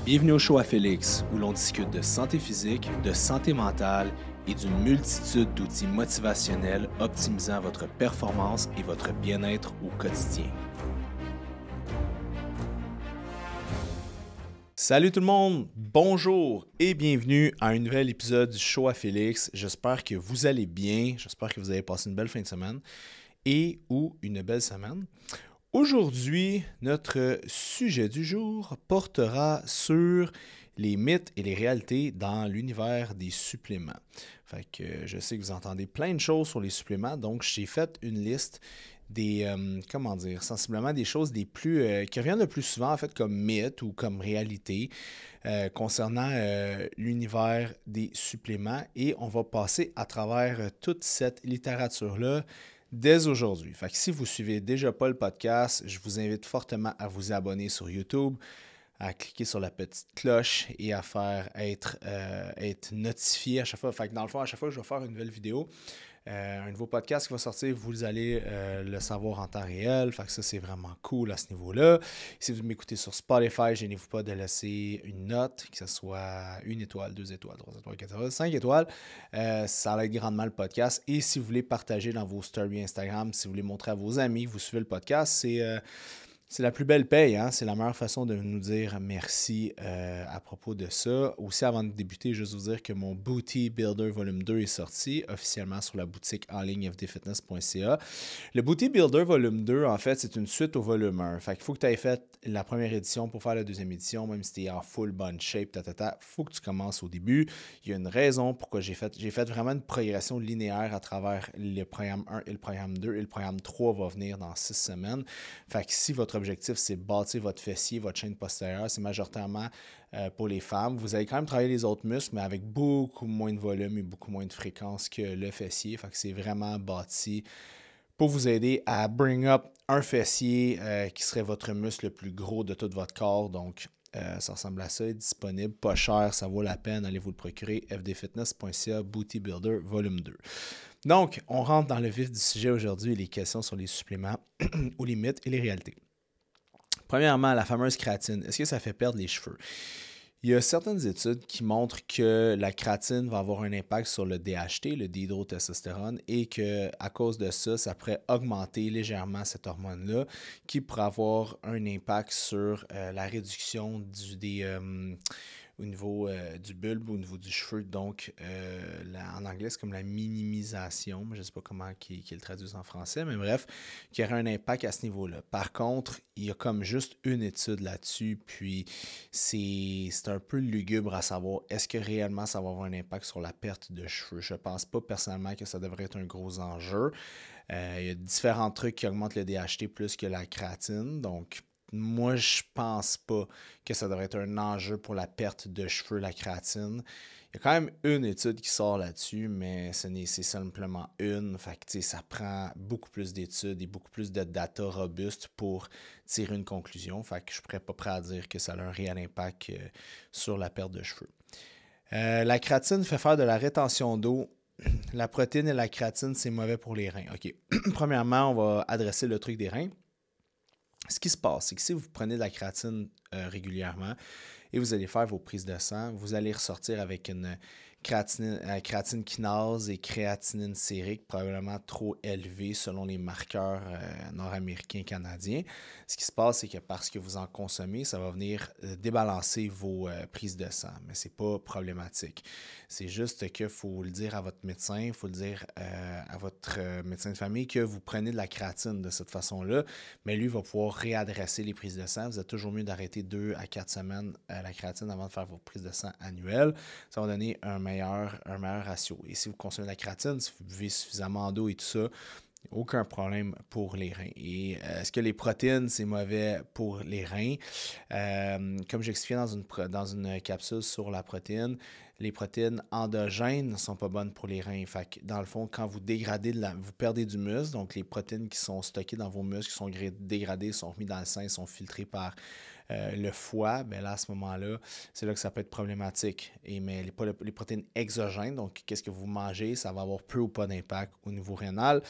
Bienvenue au show à Félix, où l'on discute de santé physique, de santé mentale et d'une multitude d'outils motivationnels optimisant votre performance et votre bien-être au quotidien. Salut tout le monde, bonjour et bienvenue à un nouvel épisode du show à Félix. J'espère que vous allez bien, j'espère que vous avez passé une belle fin de semaine et ou une belle semaine. Aujourd'hui, notre sujet du jour portera sur les mythes et les réalités dans l'univers des suppléments. Fait que je sais que vous entendez plein de choses sur les suppléments, donc j'ai fait une liste des, sensiblement des choses des plus, qui reviennent le plus souvent en fait comme mythes ou comme réalités concernant l'univers des suppléments et on va passer à travers toute cette littérature-là dès aujourd'hui. Fait que si vous ne suivez déjà pas le podcast, je vous invite fortement à vous abonner sur YouTube, à cliquer sur la petite cloche et à faire être notifié à chaque fois. Fait que dans le fond, à chaque fois que je vais faire une nouvelle vidéo, un nouveau podcast qui va sortir, vous allez le savoir en temps réel. Fait que ça, c'est vraiment cool à ce niveau-là. Si vous m'écoutez sur Spotify, gênez-vous pas de laisser une note, que ce soit 1 étoile, 2 étoiles, 3 étoiles, 4 étoiles, 5 étoiles. Ça aide grandement le podcast. Et si vous voulez partager dans vos stories Instagram, si vous voulez montrer à vos amis que vous suivez le podcast, c'est la plus belle paye, hein? C'est la meilleure façon de nous dire merci à propos de ça. Aussi, avant de débuter, juste vous dire que mon Booty Builder Volume 2 est sorti officiellement sur la boutique en ligne fdfitness.ca. Le Booty Builder Volume 2, en fait, c'est une suite au volume 1. Fait qu'il faut que tu aies fait la première édition pour faire la deuxième édition, même si tu es en full bonne shape, faut que tu commences au début. Il y a une raison pourquoi j'ai fait vraiment une progression linéaire à travers le programme 1 et le programme 2. Et le programme 3 va venir dans 6 semaines. Fait que si votre objectif, c'est bâtir votre fessier, votre chaîne postérieure, c'est majoritairement pour les femmes. Vous allez quand même travailler les autres muscles, mais avec beaucoup moins de volume et beaucoup moins de fréquence que le fessier. Fait que c'est vraiment bâti pour vous aider à bring up un fessier qui serait votre muscle le plus gros de tout votre corps. Donc, ça ressemble à ça, est disponible, pas cher, ça vaut la peine, allez vous le procurer, fdfitness.ca, Booty Builder, volume 2. Donc, on rentre dans le vif du sujet aujourd'hui, les questions sur les suppléments ou les mythes et les réalités. Premièrement, la fameuse créatine, est-ce que ça fait perdre les cheveux? Il y a certaines études qui montrent que la créatine va avoir un impact sur le DHT, le dihydrotestostérone, et qu'à cause de ça, ça pourrait augmenter légèrement cette hormone-là, qui pourrait avoir un impact sur la réduction au niveau du bulbe, au niveau du cheveu. Donc, en anglais, c'est comme la minimisation. Je ne sais pas comment qu'ils le traduisent en français, mais bref, qui aurait un impact à ce niveau-là. Par contre, il y a comme juste une étude là-dessus, puis c'est un peu lugubre à savoir est-ce que réellement ça va avoir un impact sur la perte de cheveux. Je ne pense pas personnellement que ça devrait être un gros enjeu. Il y a différents trucs qui augmentent le DHT plus que la créatine, donc moi, je pense pas que ça devrait être un enjeu pour la perte de cheveux, la créatine. Il y a quand même une étude qui sort là-dessus, mais c'est simplement une. Fait que, ça prend beaucoup plus d'études et beaucoup plus de data robustes pour tirer une conclusion. Fait que je ne serais pas prêt à dire que ça a un réel impact sur la perte de cheveux. La créatine fait faire de la rétention d'eau. La protéine et la créatine, c'est mauvais pour les reins. OK. Premièrement, on va adresser le truc des reins. Ce qui se passe, c'est que si vous prenez de la créatine régulièrement et vous allez faire vos prises de sang, vous allez ressortir avec une créatine kinase et créatinine sérique probablement trop élevée selon les marqueurs nord-américains et canadiens. Ce qui se passe, c'est que parce que vous en consommez, ça va venir débalancer vos prises de sang, mais ce n'est pas problématique. C'est juste qu'il faut le dire à votre médecin, il faut le dire à votre médecin de famille que vous prenez de la créatine de cette façon-là, mais lui va pouvoir réadresser les prises de sang. Vous êtes toujours mieux d'arrêter 2 à 4 semaines la créatine avant de faire vos prises de sang annuelles. Ça va donner un meilleur ratio. Et si vous consommez de la créatine, si vous buvez suffisamment d'eau et tout ça, aucun problème pour les reins. Et est-ce que les protéines, c'est mauvais pour les reins? Comme j'expliquais dans une capsule sur la protéine, les protéines endogènes ne sont pas bonnes pour les reins. Fait que dans le fond, quand vous dégradez, vous perdez du muscle, donc les protéines qui sont stockées dans vos muscles, qui sont dégradées, sont remises dans le sang, sont filtrées par le foie, bien là, à ce moment-là, c'est là que ça peut être problématique. Mais les protéines exogènes, donc qu'est-ce que vous mangez, ça va avoir peu ou pas d'impact au niveau rénal,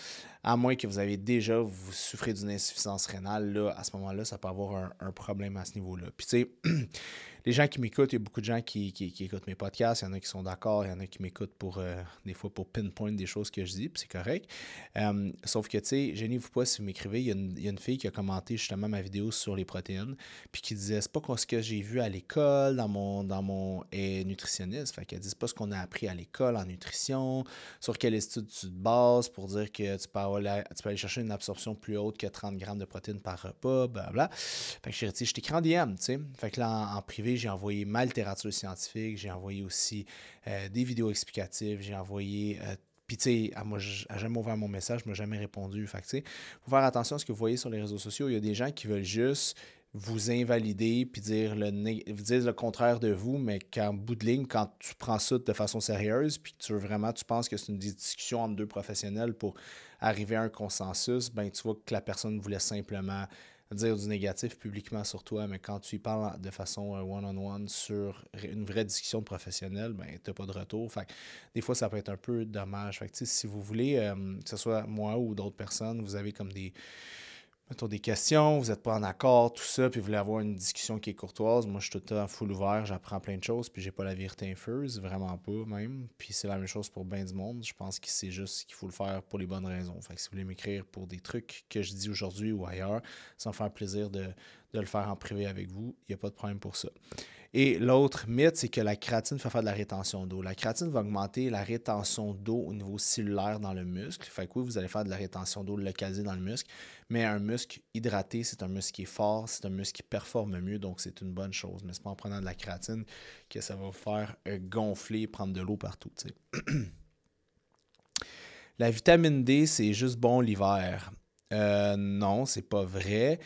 à moins que vous souffrez d'une insuffisance rénale, là, à ce moment-là, ça peut avoir un problème à ce niveau-là. Puis tu sais, les gens qui m'écoutent, il y a beaucoup de gens qui écoutent mes podcasts. Il y en a qui sont d'accord, il y en a qui m'écoutent pour des fois pour pinpoint des choses que je dis, puis c'est correct. Sauf que, tu sais, gênez-vous pas si vous m'écrivez. Il y a une fille qui a commenté justement ma vidéo sur les protéines, puis qui disait c'est pas ce que j'ai vu à l'école, elle est nutritionniste. Fait qu'elle dit c'est pas ce qu'on a appris à l'école en nutrition, sur quelle étude tu te bases pour dire que tu peux aller chercher une absorption plus haute que 30 grammes de protéines par repas, blablabla. Fait que je t'écris en DM, tu sais. Fait que là, en privé, j'ai envoyé ma littérature scientifique, j'ai envoyé aussi des vidéos explicatives, j'ai envoyé. Puis, tu sais, elle n'a jamais ouvert mon message, elle m'a jamais répondu. Fait que, tu sais, il faut faire attention à ce que vous voyez sur les réseaux sociaux. Il y a des gens qui veulent juste vous invalider puis dire le contraire de vous, mais qu'en bout de ligne, quand tu prends ça de façon sérieuse puis que tu penses que c'est une discussion entre deux professionnels pour arriver à un consensus, ben tu vois que la personne voulait simplement dire du négatif publiquement sur toi, mais quand tu y parles de façon one-on-one sur une vraie discussion de professionnel, ben tu n'as pas de retour. Fait que, des fois, ça peut être un peu dommage. Fait que, si vous voulez, que ce soit moi ou d'autres personnes, vous avez comme mettons des questions, vous n'êtes pas en accord, tout ça, puis vous voulez avoir une discussion qui est courtoise. Moi, je suis tout le temps full ouvert, j'apprends plein de choses, puis j'ai pas la vérité infuse, vraiment pas même. Puis c'est la même chose pour bien du monde. Je pense que c'est juste qu'il faut le faire pour les bonnes raisons. Fait que si vous voulez m'écrire pour des trucs que je dis aujourd'hui ou ailleurs, ça me faire plaisir de le faire en privé avec vous. Il n'y a pas de problème pour ça. Et l'autre mythe, c'est que la créatine fait faire de la rétention d'eau. La créatine va augmenter la rétention d'eau au niveau cellulaire dans le muscle. Fait que oui, vous allez faire de la rétention d'eau localisée dans le muscle, mais un muscle hydraté, c'est un muscle qui est fort, c'est un muscle qui performe mieux, donc c'est une bonne chose. Mais c'est pas en prenant de la créatine que ça va vous faire gonfler, prendre de l'eau partout, tu sais. La vitamine D, c'est juste bon l'hiver. Non, c'est pas vrai.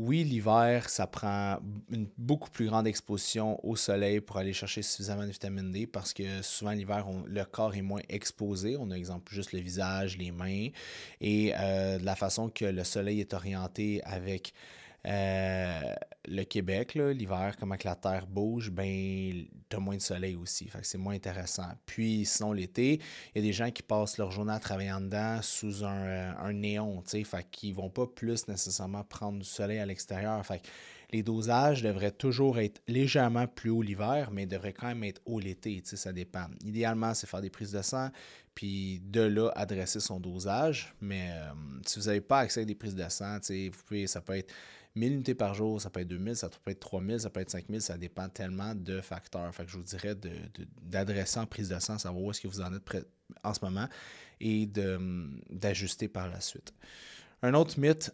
Oui, l'hiver, ça prend une beaucoup plus grande exposition au soleil pour aller chercher suffisamment de vitamine D parce que souvent l'hiver, le corps est moins exposé. On a exemple juste le visage, les mains et de la façon que le soleil est orienté avec le Québec, l'hiver, comment que la terre bouge, ben t'as moins de soleil aussi. Fait que c'est moins intéressant. Puis sinon l'été, il y a des gens qui passent leur journée à travailler en dedans sous un néon, tu sais, fait qu'ils vont pas plus nécessairement prendre du soleil à l'extérieur. Fait que les dosages devraient toujours être légèrement plus hauts l'hiver, mais devraient quand même être hauts l'été, tu sais, ça dépend. Idéalement, c'est faire des prises de sang, puis de là, adresser son dosage. Mais si vous n'avez pas accès à des prises de sang, ça peut être 1000 unités par jour, ça peut être 2000, ça peut être 3000, ça peut être 5000, ça dépend tellement de facteurs. Fait que je vous dirais d'adresser en prise de sang, savoir où est-ce que vous en êtes en ce moment et d'ajuster par la suite. Un autre mythe,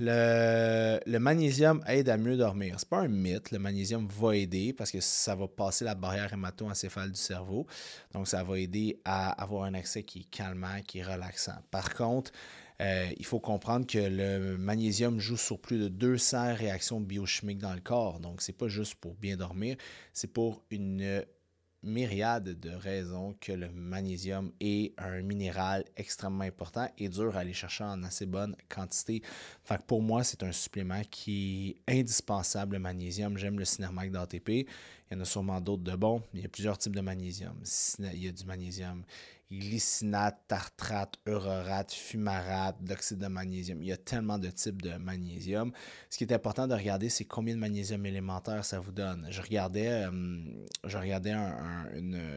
le magnésium aide à mieux dormir. C'est pas un mythe, le magnésium va aider parce que ça va passer la barrière hémato-encéphale du cerveau. Donc, ça va aider à avoir un accès qui est calmant, qui est relaxant. Par contre, il faut comprendre que le magnésium joue sur plus de 200 réactions biochimiques dans le corps. Donc, c'est pas juste pour bien dormir, c'est pour une myriade de raisons que le magnésium est un minéral extrêmement important et dur à aller chercher en assez bonne quantité. Fait que pour moi, c'est un supplément qui est indispensable, le magnésium. J'aime le Synermac d'ATP. Il y en a sûrement d'autres de bons. Il y a plusieurs types de magnésium. Il y a du magnésium glycinate, tartrate, eurorate, fumarate, d'oxyde de magnésium. Il y a tellement de types de magnésium. Ce qui est important de regarder, c'est combien de magnésium élémentaire ça vous donne. Je regardais une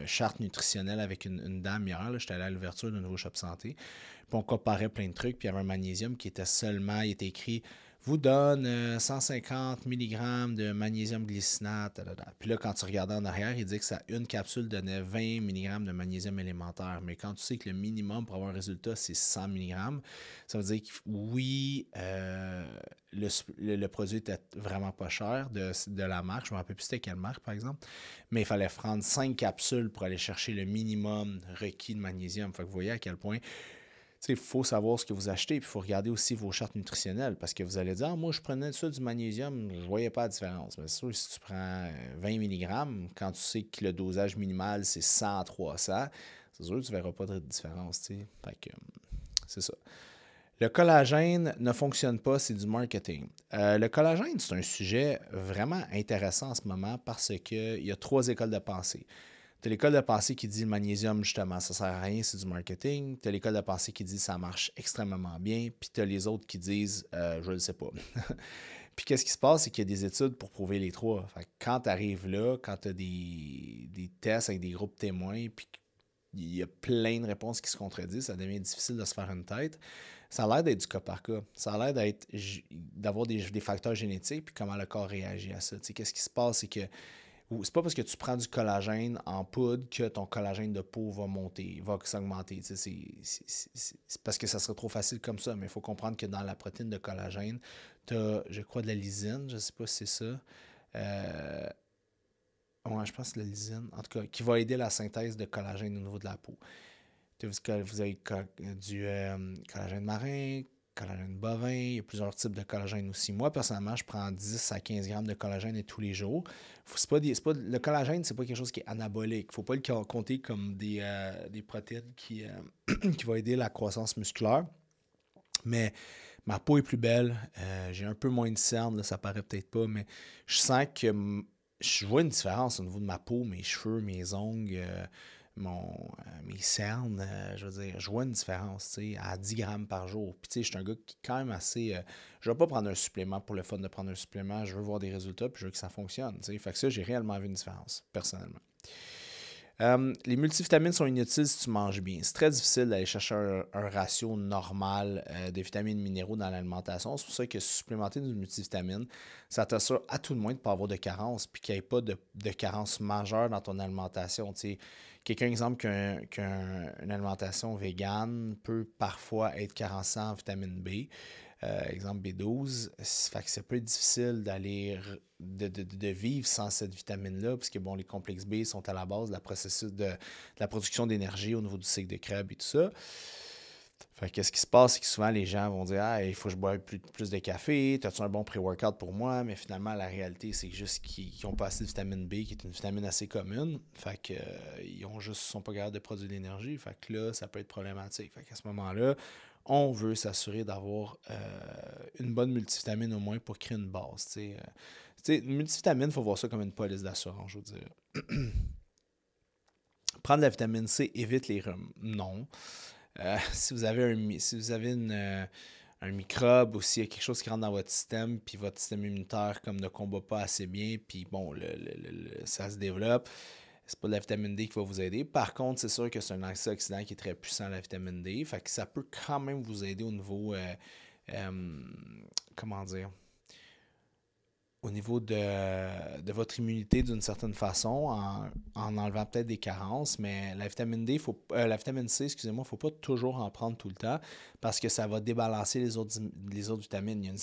charte nutritionnelle avec une dame hier. J'étais allé à l'ouverture d'un nouveau shop santé. Puis on comparait plein de trucs. Puis il y avait un magnésium qui était seulement, il était écrit vous donne 150 mg de magnésium glycinate. Puis là, quand tu regardais en arrière, il dit que une capsule donnait 20 mg de magnésium élémentaire. Mais quand tu sais que le minimum pour avoir un résultat, c'est 100 mg, ça veut dire que oui, le produit était vraiment pas cher de la marque. Je ne me rappelle plus c'était quelle marque, par exemple. Mais il fallait prendre 5 capsules pour aller chercher le minimum requis de magnésium. Fait que vous voyez à quel point il faut savoir ce que vous achetez, puis il faut regarder aussi vos chartes nutritionnelles, parce que vous allez dire, moi, je prenais ça du magnésium, je ne voyais pas la différence. Mais c'est sûr, si tu prends 20 mg, quand tu sais que le dosage minimal, c'est 100 à 300, c'est sûr que tu ne verras pas de différence. Fait que c'est ça. Le collagène ne fonctionne pas, c'est du marketing. Le collagène, c'est un sujet vraiment intéressant en ce moment parce qu'il y a 3 écoles de pensée. Tu as l'école de pensée qui dit le magnésium, justement, ça ne sert à rien, c'est du marketing. Tu as l'école de pensée qui dit ça marche extrêmement bien. Puis tu as les autres qui disent je ne le sais pas. Puis qu'est-ce qui se passe, c'est qu'il y a des études pour prouver les trois. Fait que quand tu arrives là, quand tu as des tests avec des groupes témoins, puis il y a plein de réponses qui se contredisent, ça devient difficile de se faire une tête. Ça a l'air d'être du cas par cas. Ça a l'air d'avoir des facteurs génétiques, puis comment le corps réagit à ça. Tu sais, qu'est-ce qui se passe, c'est que c'est pas parce que tu prends du collagène en poudre que ton collagène de peau va monter, va s'augmenter. Tu sais, c'est parce que ça serait trop facile comme ça, mais il faut comprendre que dans la protéine de collagène, tu as, je crois, de la lysine, je sais pas si c'est ça. Euh, ouais, je pense que c'est la lysine, en tout cas, qui va aider la synthèse de collagène au niveau de la peau. Vous avez du collagène marin, collagène bovin, il y a plusieurs types de collagène aussi. Moi, personnellement, je prends 10 à 15 grammes de collagène tous les jours. Le collagène, c'est pas quelque chose qui est anabolique. Il ne faut pas le compter comme des protéines qui vont aider la croissance musculaire. Mais ma peau est plus belle, j'ai un peu moins de cernes, là, ça paraît peut-être pas, mais je sens que je vois une différence au niveau de ma peau, mes cheveux, mes ongles, mes cernes, je veux dire, je vois une différence, tu sais, à 10 grammes par jour. Puis, tu sais, je suis un gars qui est quand même assez. Je ne vais pas prendre un supplément pour le fun de prendre un supplément. Je veux voir des résultats, puis je veux que ça fonctionne, tu sais. Fait que ça, j'ai réellement vu une différence, personnellement. Les multivitamines sont inutiles si tu manges bien. C'est très difficile d'aller chercher un ratio normal de vitamines et minéraux dans l'alimentation. C'est pour ça que supplémenter une multivitamine, ça t'assure à tout le moins de ne pas avoir de carence puis qu'il n'y ait pas de carence majeure dans ton alimentation. Tu sais, quelqu'un, exemple, qu'une alimentation végane peut parfois être carencée en vitamine B. Exemple B12, fait que ça peut être difficile de vivre sans cette vitamine-là, parce que bon, les complexes B sont à la base de la processus de la production d'énergie au niveau du cycle de Krebs et tout ça. Fait que qu'est-ce qui se passe, c'est que souvent les gens vont dire il faut que je boive plus de café, as-tu un bon pré-workout pour moi? Mais finalement, la réalité, c'est juste qu'ils n'ont pas assez de vitamine B, qui est une vitamine assez commune. Fait que ils sont pas capables de produire de l'énergie. Fait que là, ça peut être problématique. Fait qu'à ce moment-là, on veut s'assurer d'avoir une bonne multivitamine au moins pour créer une base. Une multivitamine, il faut voir ça comme une police d'assurance, je veux dire. Prendre de la vitamine C évite les rhumes. Non. Si vous avez un microbe ou s'il y a quelque chose qui rentre dans votre système, puis votre système immunitaire comme ne combat pas assez bien, puis bon, ça se développe, c'est pas de la vitamine D qui va vous aider. Par contre, c'est sûr que c'est un antioxydant qui est très puissant, la vitamine D. Fait que ça peut quand même vous aider au niveau, comment dire, au niveau de votre immunité d'une certaine façon, en enlevant peut-être des carences, mais la vitamine la vitamine C, excusez-moi, il ne faut pas toujours en prendre tout le temps parce que ça va débalancer les autres vitamines. Il y a une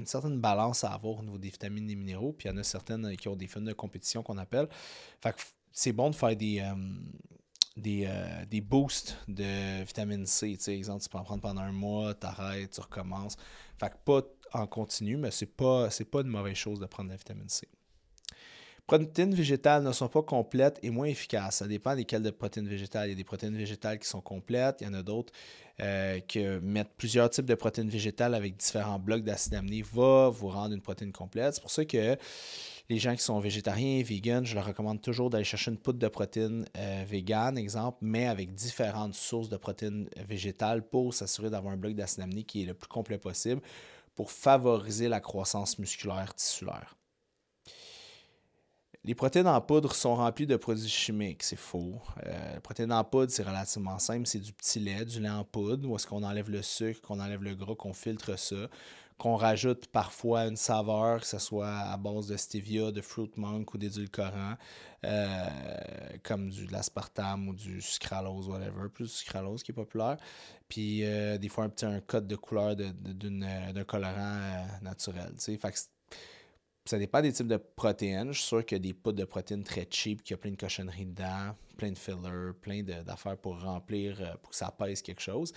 certaine balance à avoir au niveau des vitamines et des minéraux, puis il y en a certaines qui ont des fins de compétition qu'on appelle. Fait que c'est bon de faire des boosts de vitamine C. Tu sais, exemple, tu peux en prendre pendant un mois, tu arrêtes, tu recommences. Fait que pas en continu, mais c'est pas une mauvaise chose de prendre de la vitamine C. Protéines végétales ne sont pas complètes et moins efficaces. Ça dépend desquelles de protéines végétales. Il y a des protéines végétales qui sont complètes. Il y en a d'autres qui mettent plusieurs types de protéines végétales avec différents blocs d'acide aminé va vous rendre une protéine complète. C'est pour ça que les gens qui sont végétariens et véganes, je leur recommande toujours d'aller chercher une poudre de protéines végane, exemple, mais avec différentes sources de protéines végétales pour s'assurer d'avoir un bloc d'acide aminé qui est le plus complet possible pour favoriser la croissance musculaire tissulaire. Les protéines en poudre sont remplies de produits chimiques, c'est faux. Les protéines en poudre, c'est relativement simple, c'est du petit lait, du lait en poudre, où est-ce qu'on enlève le sucre, qu'on enlève le gras, qu'on filtre ça, qu'on rajoute parfois une saveur, que ce soit à base de stevia, de fruit monk ou d'édulcorants, comme de l'aspartame ou du sucralose, whatever, plus du sucralose qui est populaire. Puis des fois un code de couleur d'un colorant naturel. Fait que ça dépend des types de protéines. Je suis sûr qu'il y a des poudres de protéines très cheap, qui a plein de cochonneries dedans, plein de fillers, plein d'affaires pour remplir, pour que ça pèse quelque chose.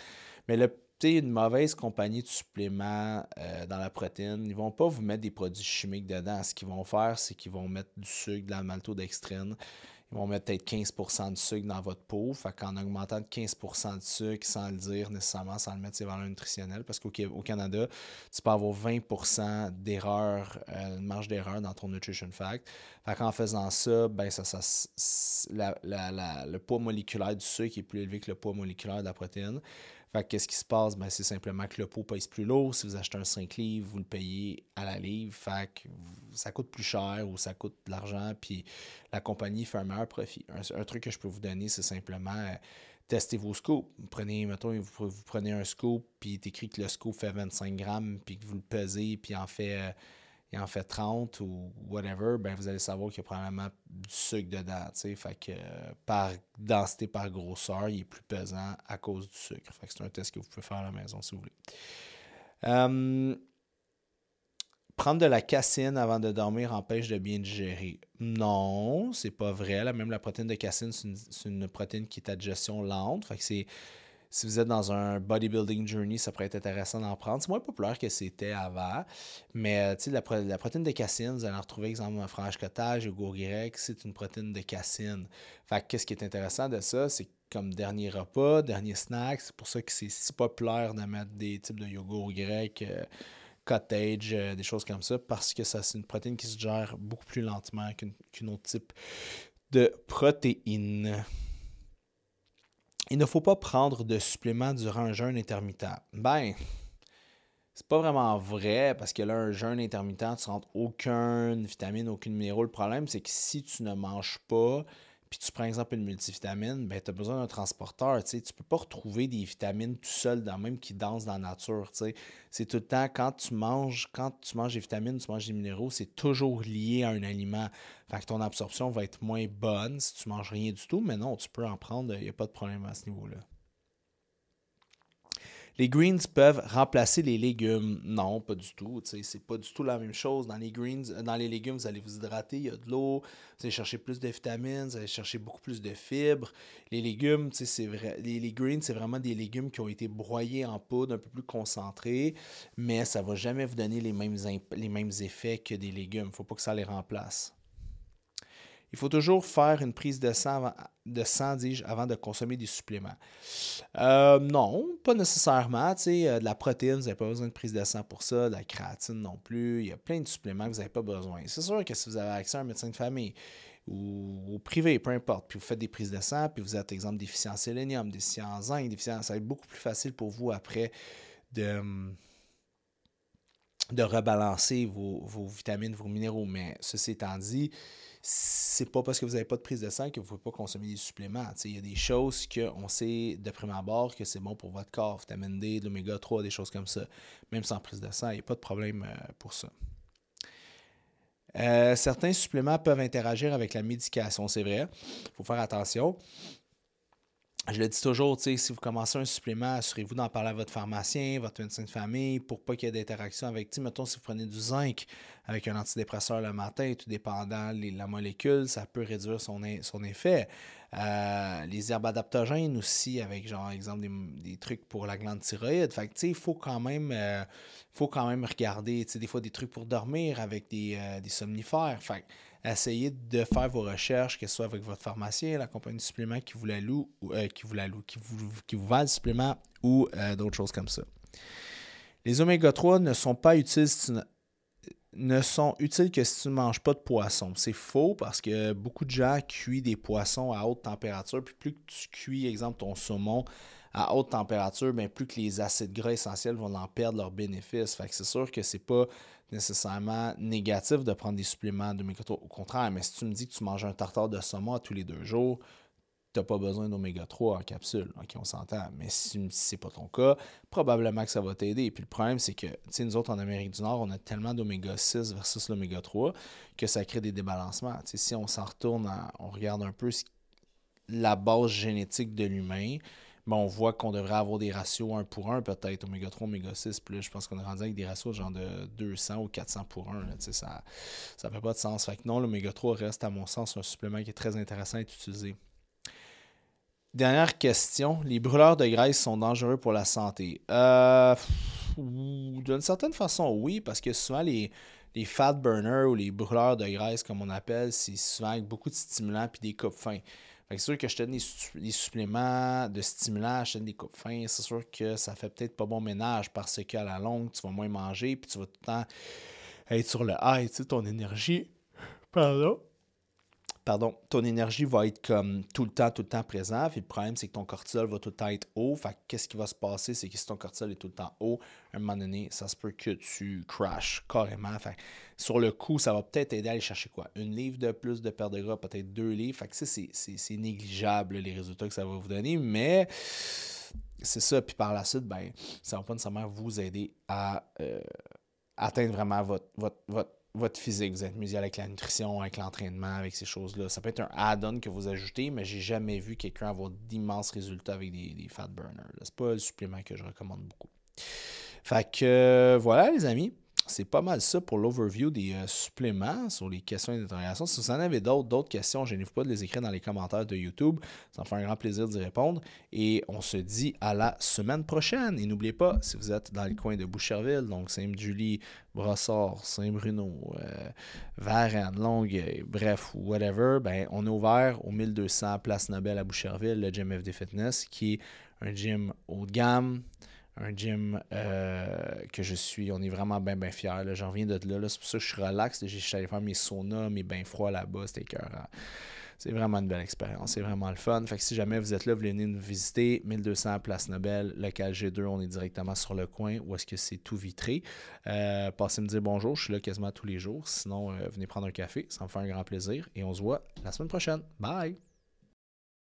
Mais une mauvaise compagnie de suppléments dans la protéine, ils ne vont pas vous mettre des produits chimiques dedans. Ce qu'ils vont faire, c'est qu'ils vont mettre du sucre, de la maltodextrine. Ils vont mettre peut-être 15% de sucre dans votre peau. Fait qu'en augmentant de 15% de sucre, sans le dire nécessairement, sans le mettre ses valeurs nutritionnelles, parce qu'au Canada, tu peux avoir 20% d'erreur, une marge d'erreur dans ton Nutrition Fact. Fait qu'en faisant ça, ben le poids moléculaire du sucre est plus élevé que le poids moléculaire de la protéine. Fait que qu'est-ce qui se passe? Ben, c'est simplement que le pot pèse plus lourd. Si vous achetez un 5 livres, vous le payez à la livre. Fait que ça coûte plus cher ou ça coûte de l'argent, puis la compagnie fait un meilleur profit. Un truc que je peux vous donner, c'est simplement tester vos scoops. Prenez, mettons, vous prenez un scoop, puis il est écrit que le scoop fait 25 grammes, puis que vous le pesez, puis il en fait 30 ou whatever, ben vous allez savoir qu'il y a probablement du sucre dedans. T'sais. Fait que par densité, par grosseur, il est plus pesant à cause du sucre. Fait que c'est un test que vous pouvez faire à la maison si vous voulez. Prendre de la caséine avant de dormir empêche de bien digérer. Non, c'est pas vrai. Là, même la protéine de caséine, c'est une protéine qui est à digestion lente. Fait que si vous êtes dans un bodybuilding journey, ça pourrait être intéressant d'en prendre. C'est moins populaire que c'était avant, mais la protéine de caséine, vous allez en retrouver, exemple, un fromage cottage, yogourt grec, c'est une protéine de caséine. Fait que qu'est-ce qui est intéressant de ça, c'est comme dernier repas, dernier snack, c'est pour ça que c'est si populaire de mettre des types de yogourt grec, cottage, des choses comme ça, parce que ça, c'est une protéine qui se digère beaucoup plus lentement qu'un autre type de protéine. Il ne faut pas prendre de suppléments durant un jeûne intermittent. Ben, c'est pas vraiment vrai parce que là, un jeûne intermittent, tu ne rentres aucune vitamine, aucune minéraux. Le problème, c'est que si tu ne manges pas, puis tu prends, exemple, une multivitamine, ben, tu as besoin d'un transporteur. Tu ne peux pas retrouver des vitamines tout seul, même qui dansent dans la nature. T'sais. C'est tout le temps, quand tu manges des vitamines, tu manges des minéraux, c'est toujours lié à un aliment. Fait que ton absorption va être moins bonne si tu manges rien du tout, mais non, tu peux en prendre, il n'y a pas de problème à ce niveau-là. Les greens peuvent remplacer les légumes. Non, pas du tout. C'est pas du tout la même chose. Dans les greens, dans les légumes, vous allez vous hydrater, il y a de l'eau, vous allez chercher plus de vitamines, vous allez chercher beaucoup plus de fibres. Les légumes, c'est vrai. Les greens, c'est vraiment des légumes qui ont été broyés en poudre, un peu plus concentrés, mais ça ne va jamais vous donner les mêmes effets que des légumes. Il ne faut pas que ça les remplace. Il faut toujours faire une prise de sang, dis-je, avant de consommer des suppléments. Non, pas nécessairement. De la protéine, vous n'avez pas besoin de prise de sang pour ça. De la créatine non plus. Il y a plein de suppléments que vous n'avez pas besoin. C'est sûr que si vous avez accès à un médecin de famille ou au privé, peu importe, puis vous faites des prises de sang, puis vous êtes, exemple, déficient en sélénium, déficient en zinc, ça va être beaucoup plus facile pour vous après de, de rebalancer vos vitamines, vos minéraux. Mais ceci étant dit, c'est pas parce que vous n'avez pas de prise de sang que vous ne pouvez pas consommer des suppléments. Il y a des choses qu'on sait de prime abord que c'est bon pour votre corps, vitamine D, de l'oméga 3, des choses comme ça. Même sans prise de sang, il n'y a pas de problème pour ça. Certains suppléments peuvent interagir avec la médication, c'est vrai. Il faut faire attention. Je le dis toujours, si vous commencez un supplément, assurez-vous d'en parler à votre pharmacien, votre médecin de famille, pour pas qu'il y ait d'interaction avec, mettons, si vous prenez du zinc avec un antidépresseur le matin, tout dépendant la molécule, ça peut réduire son effet. Les herbes adaptogènes aussi, avec, genre, exemple, des trucs pour la glande thyroïde. Fait que, il faut quand même regarder, des fois, des trucs pour dormir avec des somnifères. Fait essayez de faire vos recherches, que ce soit avec votre pharmacien, la compagnie de suppléments qui vous la loue, qui vous vend le supplément ou d'autres choses comme ça. Les oméga 3 ne sont utiles que si tu ne manges pas de poisson. C'est faux parce que beaucoup de gens cuisent des poissons à haute température. Puis plus que tu cuis, exemple, ton saumon à haute température, bien, plus que les acides gras essentiels vont en perdre leurs bénéfices. Fait que c'est sûr que c'est pas nécessairement négatif de prendre des suppléments d'oméga 3. Au contraire, mais si tu me dis que tu manges un tartare de saumon à tous les 2 jours, tu n'as pas besoin d'oméga 3 en capsule. OK, on s'entend. Mais si ce n'est pas ton cas, probablement que ça va t'aider. Et puis le problème, c'est que nous autres, en Amérique du Nord, on a tellement d'oméga 6 versus l'oméga 3 que ça crée des débalancements. Si on s'en retourne, on regarde un peu la base génétique de l'humain, ben on voit qu'on devrait avoir des ratios 1 pour 1, peut-être oméga 3, oméga 6, puis là, je pense qu'on est rendu avec des ratios genre de 200 ou 400 pour 1. Là, ça ne fait pas de sens. Fait que non, l'oméga 3 reste, à mon sens, un supplément qui est très intéressant à être utilisé. Dernière question. Les brûleurs de graisse sont dangereux pour la santé? D'une certaine façon, oui, parce que souvent, les fat burners ou les brûleurs de graisse, comme on appelle, c'est souvent avec beaucoup de stimulants et des coupes fins. Fait que c'est sûr que je te donne des suppléments de stimulants, je te donne des coupes fins. C'est sûr que ça fait peut-être pas bon ménage parce qu'à la longue, tu vas moins manger puis tu vas tout le temps être sur le high, ton énergie. Pardon. pardon, ton énergie va être comme tout le temps présent. Puis le problème, c'est que ton cortisol va tout le temps être haut. Fait que qu'est-ce qui va se passer? C'est que si ton cortisol est tout le temps haut, à un moment donné, ça se peut que tu crashes carrément. Fait que sur le coup, ça va peut-être aider à aller chercher quoi? Une livre de plus de perte de gras, peut-être 2 livres. Fait que ça, c'est négligeable, les résultats que ça va vous donner. Mais c'est ça. Puis par la suite, ben, ça va pas nécessairement vous aider à atteindre vraiment votre physique. Vous êtes mieux avec la nutrition, avec l'entraînement, avec ces choses-là. Ça peut être un add-on que vous ajoutez, mais j'ai jamais vu quelqu'un avoir d'immenses résultats avec des fat burners. C'est pas le supplément que je recommande beaucoup. Fait que voilà, les amis. C'est pas mal ça pour l'overview des suppléments sur les questions et d'interrogation. Si vous en avez d'autres questions, je gênez-vous pas de les écrire dans les commentaires de YouTube. Ça me fait un grand plaisir d'y répondre. Et on se dit à la semaine prochaine. Et n'oubliez pas, si vous êtes dans le coin de Boucherville, donc Sainte-Julie, Brossard, Saint-Bruno, Varennes, Longueuil, bref, whatever, ben, on est ouvert au 1200 Place Nobel à Boucherville, le Gym FD Fitness, qui est un gym haut de gamme, un gym que on est vraiment bien fiers. J'en reviens de là, c'est pour ça que je suis relax. Je suis allé faire mes saunas, mes bains froids là-bas, c'était écœurant. C'est vraiment une belle expérience, c'est vraiment le fun. Fait que si jamais vous êtes là, vous venez nous visiter, 1200 Place Nobel, local G2, on est directement sur le coin où est-ce que c'est tout vitré. Passez me dire bonjour, je suis là quasiment tous les jours. Sinon, venez prendre un café, ça me fait un grand plaisir. Et on se voit la semaine prochaine. Bye!